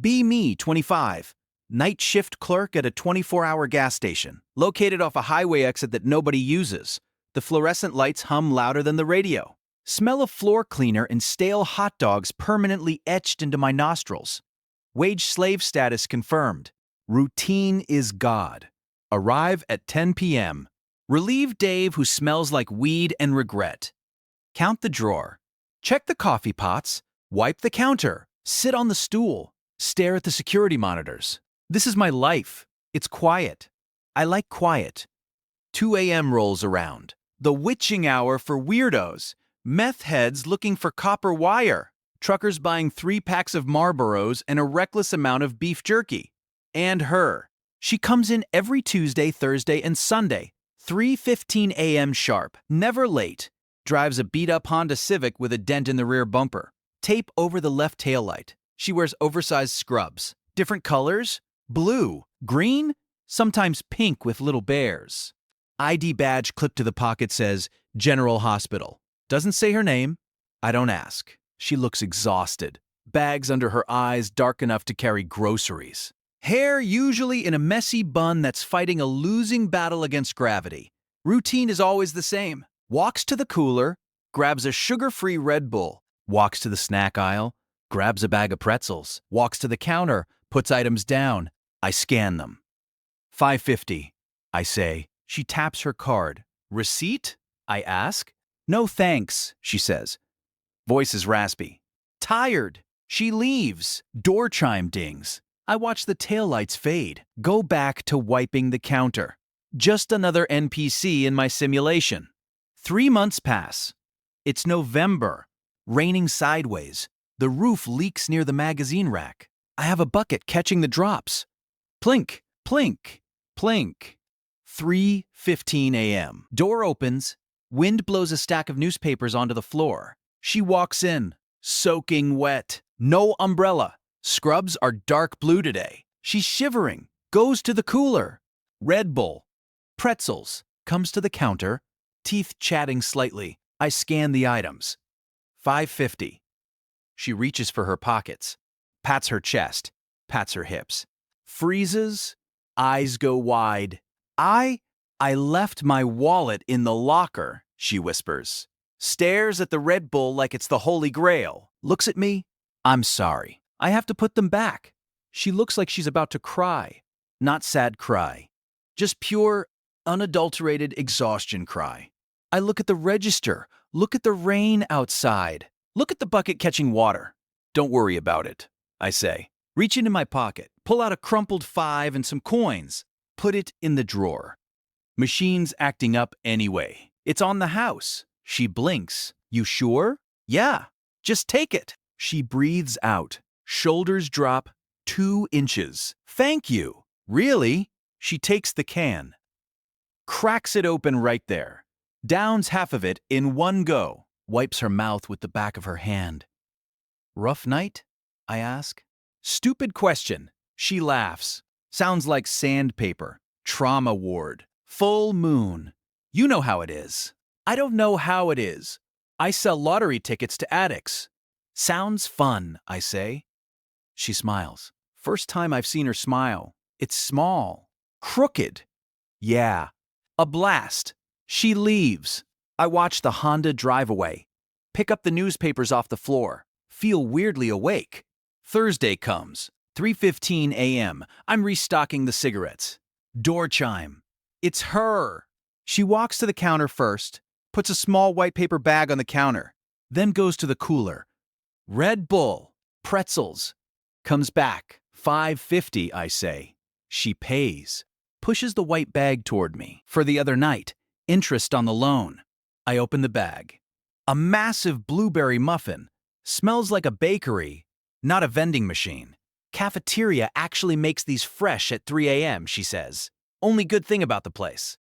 Be me, 25. Night shift clerk at a 24-hour gas station, located off a highway exit that nobody uses. The fluorescent lights hum louder than the radio. Smell of floor cleaner and stale hot dogs permanently etched into my nostrils. Wage slave status confirmed. Routine is God. Arrive at 10 p.m. Relieve Dave, who smells like weed and regret. Count the drawer. Check the coffee pots. Wipe the counter. Sit on the stool. Stare at the security monitors. This is my life. It's quiet. I like quiet. 2 a.m. rolls around. The witching hour for weirdos. Meth heads looking for copper wire. Truckers buying 3 packs of Marlboros and a reckless amount of beef jerky. And her. She comes in every Tuesday, Thursday, and Sunday. 3:15 a.m. sharp. Never late. Drives a beat-up Honda Civic with a dent in the rear bumper. Tape over the left taillight. She wears oversized scrubs. Different colors? Blue, green, sometimes pink with little bears. ID badge clipped to the pocket says, General Hospital. Doesn't say her name. I don't ask. She looks exhausted. Bags under her eyes dark enough to carry groceries. Hair usually in a messy bun that's fighting a losing battle against gravity. Routine is always the same. Walks to the cooler, grabs a sugar-free Red Bull. Walks to the snack aisle, grabs a bag of pretzels. Walks to the counter, puts items down. I scan them. 550, I say. She taps her card. Receipt? I ask. No thanks, she says. Voice is raspy. Tired. She leaves. Door chime dings. I watch the taillights fade. Go back to wiping the counter. Just another NPC in my simulation. 3 months pass. It's November. Raining sideways. The roof leaks near the magazine rack. I have a bucket catching the drops. Plink, plink, plink. 3:15 a.m. Door opens. Wind blows a stack of newspapers onto the floor. She walks in, soaking wet. No umbrella. Scrubs are dark blue today. She's shivering. Goes to the cooler. Red Bull. Pretzels. Comes to the counter. Teeth chatting slightly. I scan the items. 550. She reaches for her pockets. Pats her chest. Pats her hips. Freezes. Eyes go wide. I left my wallet in the locker, she whispers. Stares at the Red Bull like it's the Holy Grail. Looks at me. I'm sorry. I have to put them back. She looks like she's about to cry. Not sad cry. Just pure, unadulterated exhaustion cry. I look at the register. Look at the rain outside. Look at the bucket catching water. Don't worry about it, I say. Reach into my pocket. Pull out a crumpled 5 and some coins. Put it in the drawer. Machine's acting up anyway. It's on the house. She blinks. You sure? Yeah. Just take it. She breathes out. Shoulders drop 2 inches. Thank you. Really? She takes the can. Cracks it open right there. Downs half of it in one go. Wipes her mouth with the back of her hand. Rough night? I ask. Stupid question. She laughs. Sounds like sandpaper. Trauma ward. Full moon. You know how it is. I don't know how it is. I sell lottery tickets to addicts. Sounds fun, I say. She smiles. First time I've seen her smile. It's small. Crooked. Yeah. A blast. She leaves. I watch the Honda drive away. Pick up the newspapers off the floor. Feel weirdly awake. Thursday comes. 3:15 a.m. I'm restocking the cigarettes. Door chime. It's her. She walks to the counter first, puts a small white paper bag on the counter, then goes to the cooler. Red Bull. Pretzels. Comes back. 550, I say. She pays. Pushes the white bag toward me. For the other night. Interest on the loan. I open the bag. A massive blueberry muffin. Smells like a bakery, not a vending machine. Cafeteria actually makes these fresh at 3 a.m., she says. Only good thing about the place.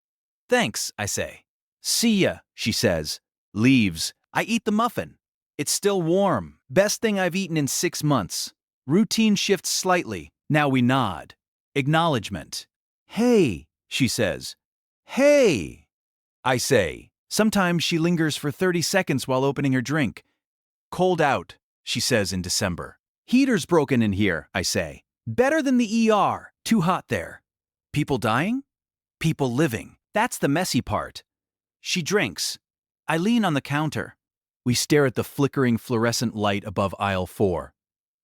Thanks, I say. See ya, she says. Leaves. I eat the muffin. It's still warm. Best thing I've eaten in 6 months. Routine shifts slightly. Now we nod. Acknowledgement. Hey, she says. Hey, I say. Sometimes she lingers for 30 seconds while opening her drink. Cold out, she says in December. Heater's broken in here, I say. Better than the ER. Too hot there. People dying? People living. That's the messy part. She drinks. I lean on the counter. We stare at the flickering fluorescent light above aisle 4.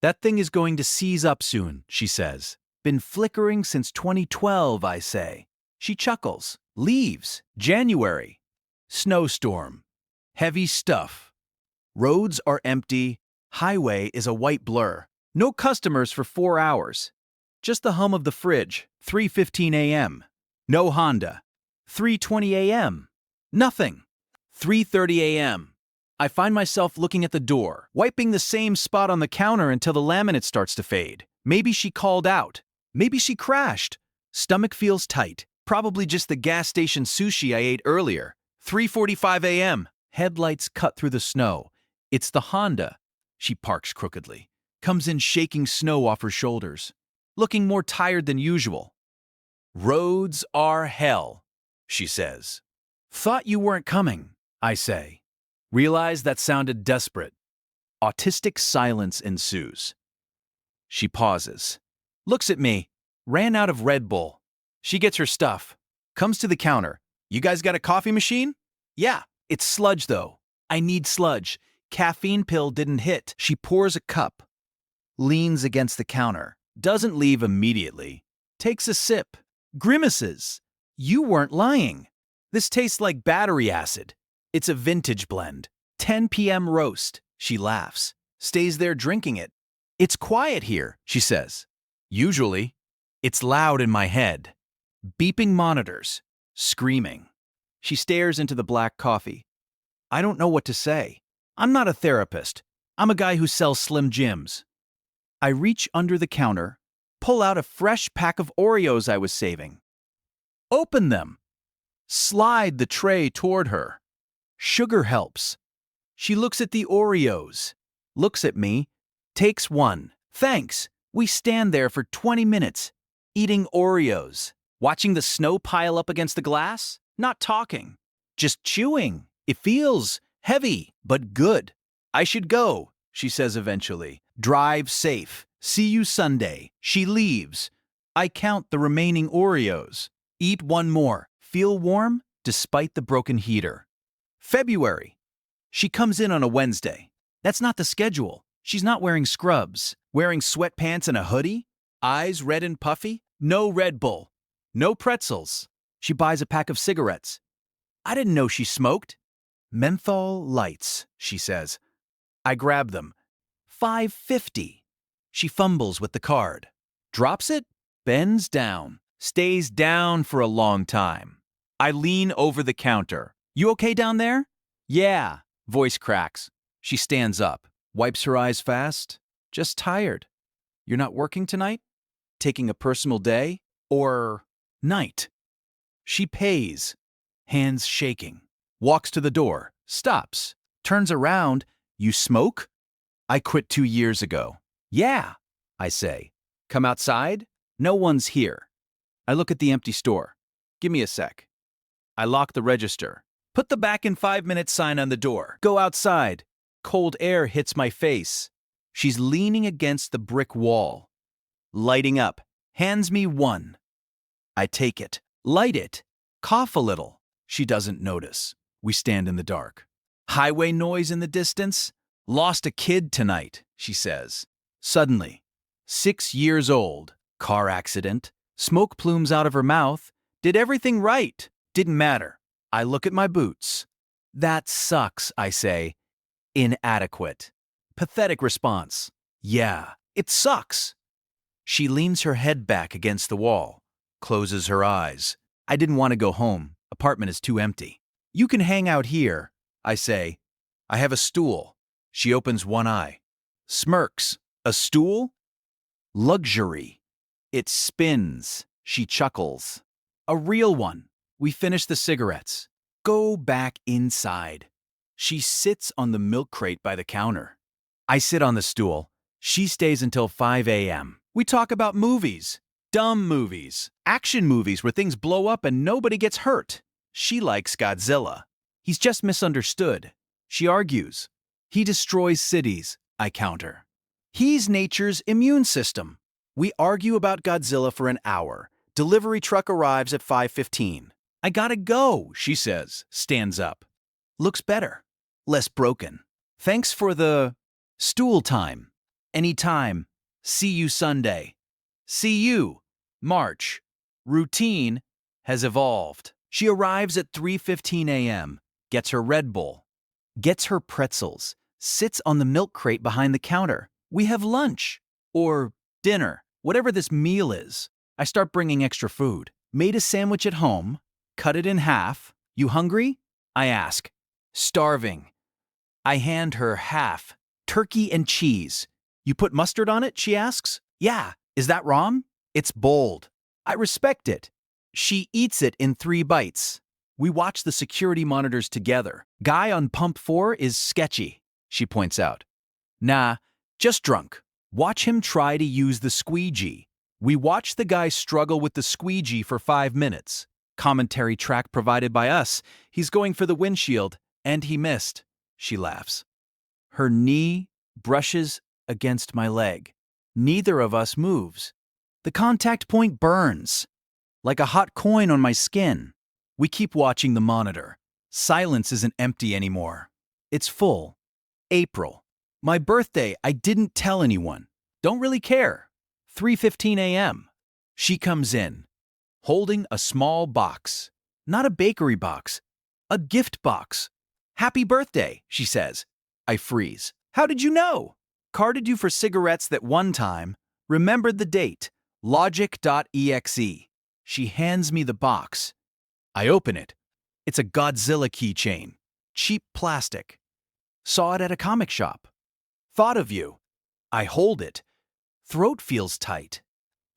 That thing is going to seize up soon, she says. Been flickering since 2012, I say. She chuckles. Leaves. January. Snowstorm. Heavy stuff. Roads are empty. Highway is a white blur. No customers for 4 hours. Just the hum of the fridge. 3:15 a.m. No Honda. 3:20 a.m. Nothing. 3:30 a.m. I find myself looking at the door, wiping the same spot on the counter until the laminate starts to fade. Maybe she called out. Maybe she crashed. Stomach feels tight. Probably just the gas station sushi I ate earlier. 3:45 a.m. Headlights cut through the snow. It's the Honda. She parks crookedly. Comes in shaking snow off her shoulders. Looking more tired than usual. Roads are hell, she says. Thought you weren't coming, I say. Realize that sounded desperate. Autistic silence ensues. She pauses. Looks at me. Ran out of Red Bull. She gets her stuff. Comes to the counter. You guys got a coffee machine? Yeah, it's sludge though. I need sludge. Caffeine pill didn't hit. She pours a cup. Leans against the counter. Doesn't leave immediately. Takes a sip. Grimaces. You weren't lying. This tastes like battery acid. It's a vintage blend. 10 p.m. roast. She laughs. Stays there drinking it. It's quiet here, she says. Usually. It's loud in my head. Beeping monitors. Screaming. She stares into the black coffee. I don't know what to say. I'm not a therapist. I'm a guy who sells Slim Jims. I reach under the counter, pull out a fresh pack of Oreos I was saving. Open them. Slide the tray toward her. Sugar helps. She looks at the Oreos. Looks at me. Takes one. Thanks. We stand there for 20 minutes, eating Oreos, watching the snow pile up against the glass, not talking, just chewing. It feels heavy, but good. I should go, she says eventually. Drive safe. See you Sunday. She leaves. I count the remaining Oreos. Eat one more. Feel warm despite the broken heater. February. She comes in on a Wednesday. That's not the schedule. She's not wearing scrubs. Wearing sweatpants and a hoodie. Eyes red and puffy. No Red Bull. No pretzels. She buys a pack of cigarettes. I didn't know she smoked. Menthol lights, she says. I grab them. $5.50. She fumbles with the card. Drops it, bends down, stays down for a long time. I lean over the counter. You okay down there? Yeah. Voice cracks. She stands up, wipes her eyes fast. Just tired. You're not working tonight? Taking a personal day? Or night? She pays, hands shaking. Walks to the door, stops, turns around. You smoke? I quit 2 years ago. Yeah, I say. Come outside? No one's here. I look at the empty store. Give me a sec. I lock the register. Put the back in 5 minutes sign on the door. Go outside. Cold air hits my face. She's leaning against the brick wall. Lighting up. Hands me one. I take it. Light it. Cough a little. She doesn't notice. We stand in the dark. Highway noise in the distance. Lost a kid tonight, she says. Suddenly. 6 years old. Car accident. Smoke plumes out of her mouth. Did everything right. Didn't matter. I look at my boots. That sucks, I say. Inadequate. Pathetic response. Yeah, it sucks. She leans her head back against the wall. Closes her eyes. I didn't want to go home. Apartment is too empty. You can hang out here, I say. I have a stool. She opens one eye. Smirks. A stool? Luxury. It spins. She chuckles. A real one. We finish the cigarettes. Go back inside. She sits on the milk crate by the counter. I sit on the stool. She stays until 5 a.m. We talk about movies. Dumb movies. Action movies where things blow up and nobody gets hurt. She likes Godzilla. He's just misunderstood. She argues. He destroys cities, I counter. He's nature's immune system. We argue about Godzilla for an hour. Delivery truck arrives at 5:15. I gotta go, she says, stands up. Looks better. Less broken. Thanks for the stool time. Anytime. See you Sunday. See you. March. Routine has evolved. She arrives at 3:15 a.m., gets her Red Bull, gets her pretzels, sits on the milk crate behind the counter. We have lunch. Or dinner. Whatever this meal is. I start bringing extra food. Made a sandwich at home. Cut it in half. You hungry? I ask. Starving. I hand her half. Turkey and cheese. You put mustard on it? She asks. Yeah. Is that wrong? It's bold. I respect it. She eats it in 3 bites. We watch the security monitors together. Guy on pump 4 is sketchy, she points out. Nah, just drunk. Watch him try to use the squeegee. We watch the guy struggle with the squeegee for 5 minutes. Commentary track provided by us. He's going for the windshield, and he missed. She laughs. Her knee brushes against my leg. Neither of us moves. The contact point burns, like a hot coin on my skin. We keep watching the monitor. Silence isn't empty anymore. It's full. April. My birthday, I didn't tell anyone. Don't really care. 3:15 a.m. She comes in, holding a small box. Not a bakery box, a gift box. Happy birthday, she says. I freeze. How did you know? Carded you for cigarettes that one time. Remembered the date. Logic.exe. She hands me the box. I open it. It's a Godzilla keychain. Cheap plastic. Saw it at a comic shop. Thought of you. I hold it. Throat feels tight.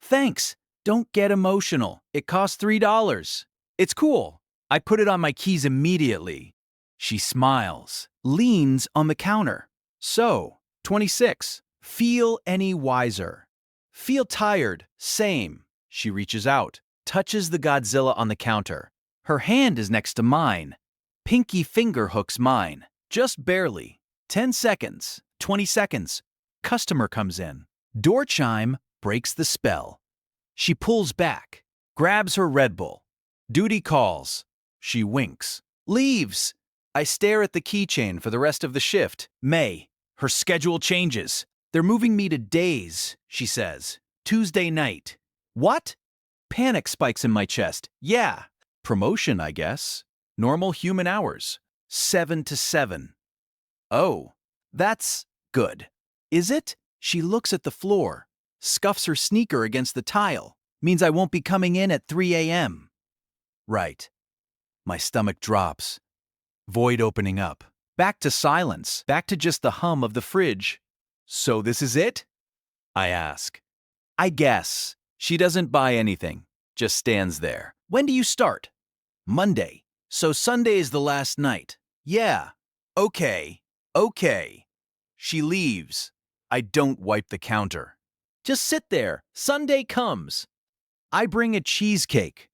Thanks. Don't get emotional. It cost $3. It's cool. I put it on my keys immediately. She smiles, leans on the counter. So, 26. Feel any wiser? Feel tired? Same. She reaches out, touches the Godzilla on the counter. Her hand is next to mine. Pinky finger hooks mine. Just barely. 10 seconds. 20 seconds. Customer comes in. Door chime breaks the spell. She pulls back, grabs her Red Bull. Duty calls. She winks. Leaves. I stare at the keychain for the rest of the shift. May. Her schedule changes. They're moving me to days, she says. Tuesday night. What? Panic spikes in my chest. Yeah. Promotion, I guess. Normal human hours. 7 to 7. Oh, that's good. Is it? She looks at the floor, scuffs her sneaker against the tile. Means I won't be coming in at 3 a.m. Right. My stomach drops. Void opening up. Back to silence. Back to just the hum of the fridge. So this is it? I ask. I guess. She doesn't buy anything. Just stands there. When do you start? Monday. So Sunday is the last night. Yeah. Okay. She leaves. I don't wipe the counter. Just sit there. Sunday comes. I bring a cheesecake.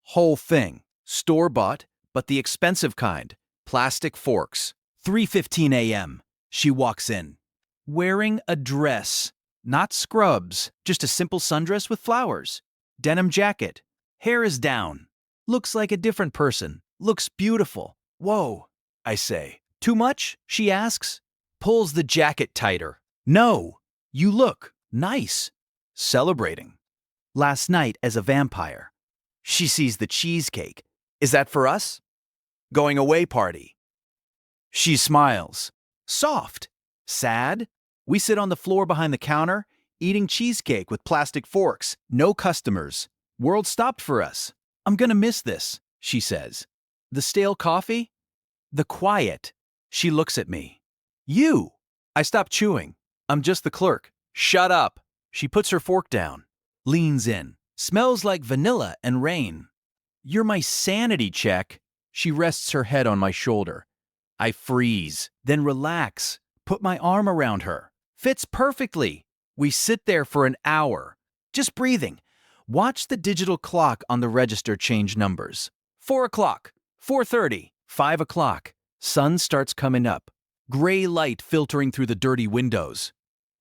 Whole thing. Store-bought, but the expensive kind. Plastic forks. 3:15 a.m. She walks in. Wearing a dress. Not scrubs, just a simple sundress with flowers. Denim jacket. Hair is down. Looks like a different person. Looks beautiful. Whoa, I say. Too much? She asks. Pulls the jacket tighter. No, you look nice. Celebrating. Last night as a vampire. She sees the cheesecake. Is that for us? Going away party. She smiles. Soft. Sad. We sit on the floor behind the counter, eating cheesecake with plastic forks. No customers. World stopped for us. I'm gonna miss this, she says. The stale coffee? The quiet. She looks at me. You! I stop chewing. I'm just the clerk. Shut up. She puts her fork down. Leans in. Smells like vanilla and rain. You're my sanity check. She rests her head on my shoulder. I freeze, then relax. Put my arm around her. Fits perfectly. We sit there for an hour, just breathing. Watch the digital clock on the register change numbers. 4 o'clock, 4:30, 5 o'clock. Sun starts coming up. Gray light filtering through the dirty windows.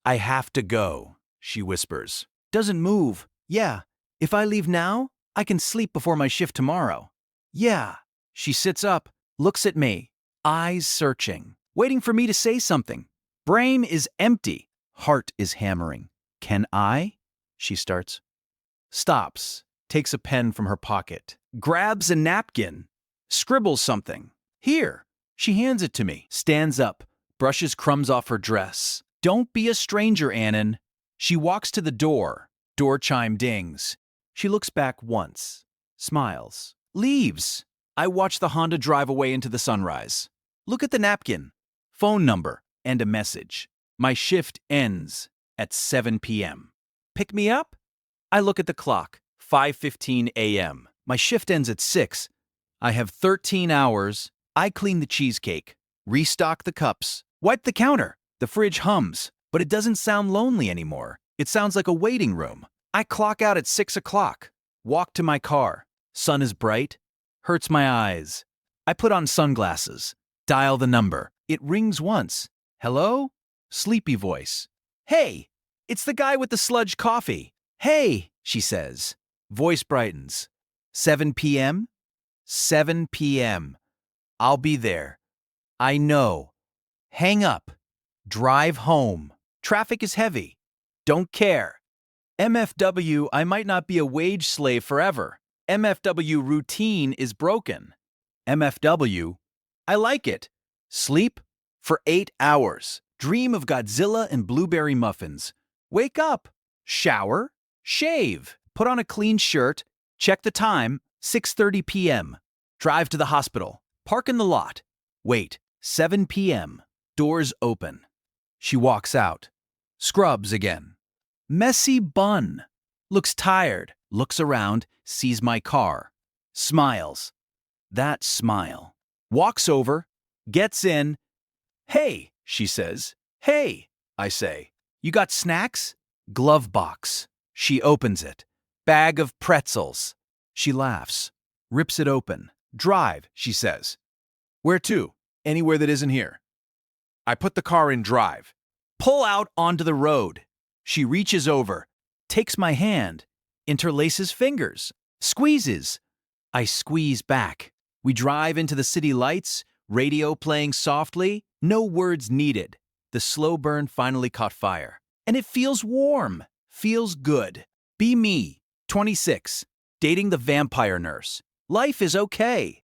I have to go, she whispers. Doesn't move. Yeah. If I leave now, I can sleep before my shift tomorrow. Yeah. She sits up, looks at me, eyes searching, waiting for me to say something. Brain is empty. Heart is hammering. Can I? She starts. Stops, takes a pen from her pocket, grabs a napkin, scribbles something. Here. She hands it to me, stands up, brushes crumbs off her dress. Don't be a stranger, Anon. She walks to the door. Door chime dings. She looks back once, smiles, leaves. I watch the Honda drive away into the sunrise. Look at the napkin. Phone number and a message. My shift ends at 7 p.m. Pick me up? I look at the clock. 5:15 a.m. My shift ends at 6. I have 13 hours. I clean the cheesecake, restock the cups, wipe the counter. The fridge hums, but it doesn't sound lonely anymore. It sounds like a waiting room. I clock out at 6 o'clock, walk to my car. Sun is bright, hurts my eyes. I put on sunglasses, dial the number. It rings once. Hello? Sleepy voice. Hey, it's the guy with the sludge coffee. Hey, she says. Voice brightens. 7 p.m.? 7 p.m. I'll be there. I know. Hang up. Drive home. Traffic is heavy. Don't care. MFW, I might not be a wage slave forever. MFW routine is broken. MFW, I like it. Sleep for 8 hours. Dream of Godzilla and blueberry muffins. Wake up. Shower. Shave. Put on a clean shirt. Check the time. 6:30 p.m. Drive to the hospital. Park in the lot. Wait. 7 p.m. Doors open. She walks out. Scrubs again. Messy bun. Looks tired. Looks around. Sees my car. Smiles. That smile. Walks over. Gets in. Hey, she says. Hey, I say. You got snacks? Glove box. She opens it. Bag of pretzels. She laughs. Rips it open. Drive, she says. Where to? Anywhere that isn't here. I put the car in drive. Pull out onto the road. She reaches over, takes my hand, interlaces fingers, squeezes. I squeeze back. We drive into the city lights, radio playing softly, no words needed. The slow burn finally caught fire. And it feels warm, feels good. Be me, 26, dating the vampire nurse. Life is okay.